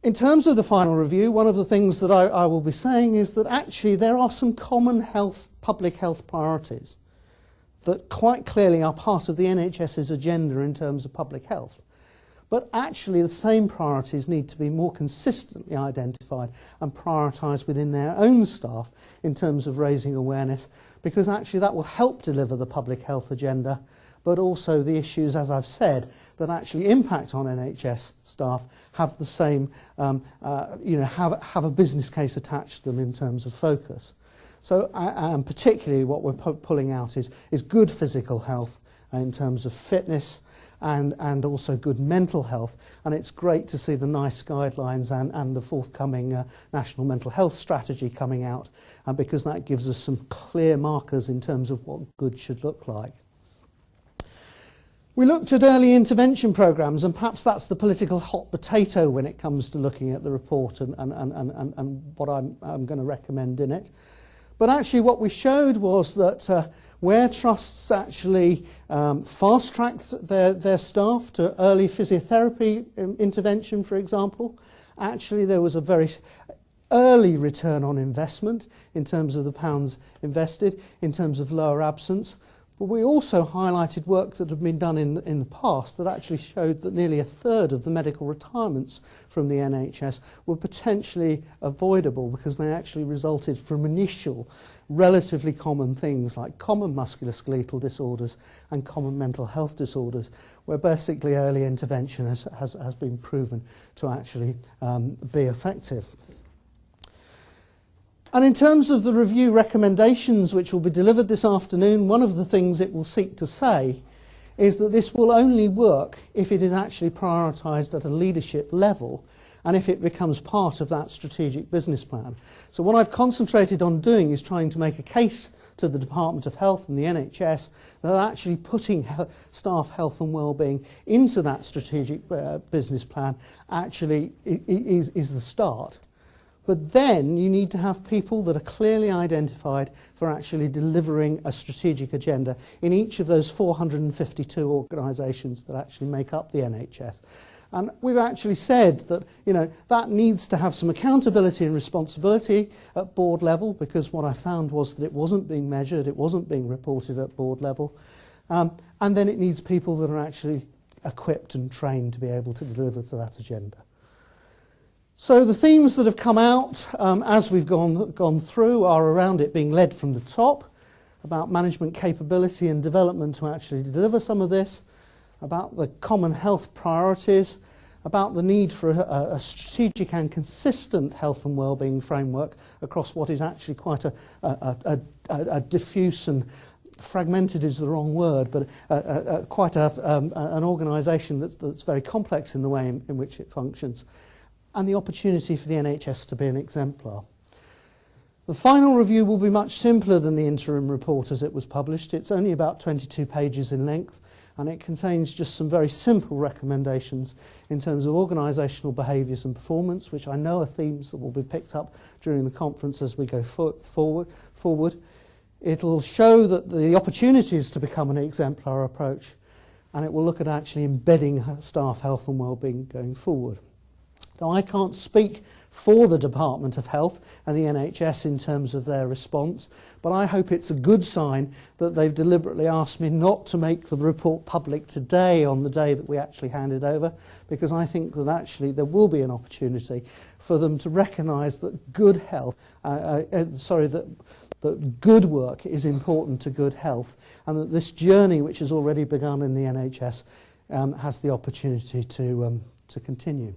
In terms of the final review, one of the things that I will be saying is that actually there are some common public health priorities that quite clearly are part of the NHS's agenda in terms of public health. But actually the same priorities need to be more consistently identified and prioritised within their own staff in terms of raising awareness, because actually that will help deliver the public health agenda, but also the issues, as I've said, that actually impact on NHS staff have the same, have a business case attached to them in terms of focus. So, and particularly what we're pulling out is good physical health in terms of fitness and also good mental health. And it's great to see the NICE guidelines and the forthcoming National Mental Health Strategy coming out, because that gives us some clear markers in terms of what good should look like. We looked at early intervention programmes, and perhaps that's the political hot potato when it comes to looking at the report and what I'm going to recommend in it. But actually what we showed was that where trusts actually fast-tracked their staff to early physiotherapy intervention, for example, actually there was a very early return on investment in terms of the pounds invested, in terms of lower absence. But we also highlighted work that had been done in the past that actually showed that nearly a third of the medical retirements from the NHS were potentially avoidable because they actually resulted from initial relatively common things like common musculoskeletal disorders and common mental health disorders, where basically early intervention has been proven to actually be effective. And in terms of the review recommendations which will be delivered this afternoon, one of the things it will seek to say is that this will only work if it is actually prioritised at a leadership level and if it becomes part of that strategic business plan. So what I've concentrated on doing is trying to make a case to the Department of Health and the NHS that actually putting staff health and wellbeing into that strategic business plan actually is the start. But then you need to have people that are clearly identified for actually delivering a strategic agenda in each of those 452 organisations that actually make up the NHS. And we've actually said that, that needs to have some accountability and responsibility at board level, because what I found was that it wasn't being measured, it wasn't being reported at board level. And then it needs people that are actually equipped and trained to be able to deliver to that agenda. So the themes that have come out as we've gone through are around it being led from the top, about management capability and development to actually deliver some of this, about the common health priorities, about the need for a strategic and consistent health and wellbeing framework across what is actually quite a diffuse and fragmented is the wrong word, but quite an organisation that's very complex in the way in which it functions, and the opportunity for the NHS to be an exemplar. The final review will be much simpler than the interim report as it was published. It's only about 22 pages in length, and it contains just some very simple recommendations in terms of organisational behaviours and performance, which I know are themes that will be picked up during the conference as we go forward. It'll show that the opportunities to become an exemplar approach, and it will look at actually embedding staff health and wellbeing going forward. Now, I can't speak for the Department of Health and the NHS in terms of their response, but I hope it's a good sign that they've deliberately asked me not to make the report public today on the day that we actually hand it over, because I think that actually there will be an opportunity for them to recognise that good health, that good work is important to good health, and that this journey, which has already begun in the NHS, has the opportunity to continue.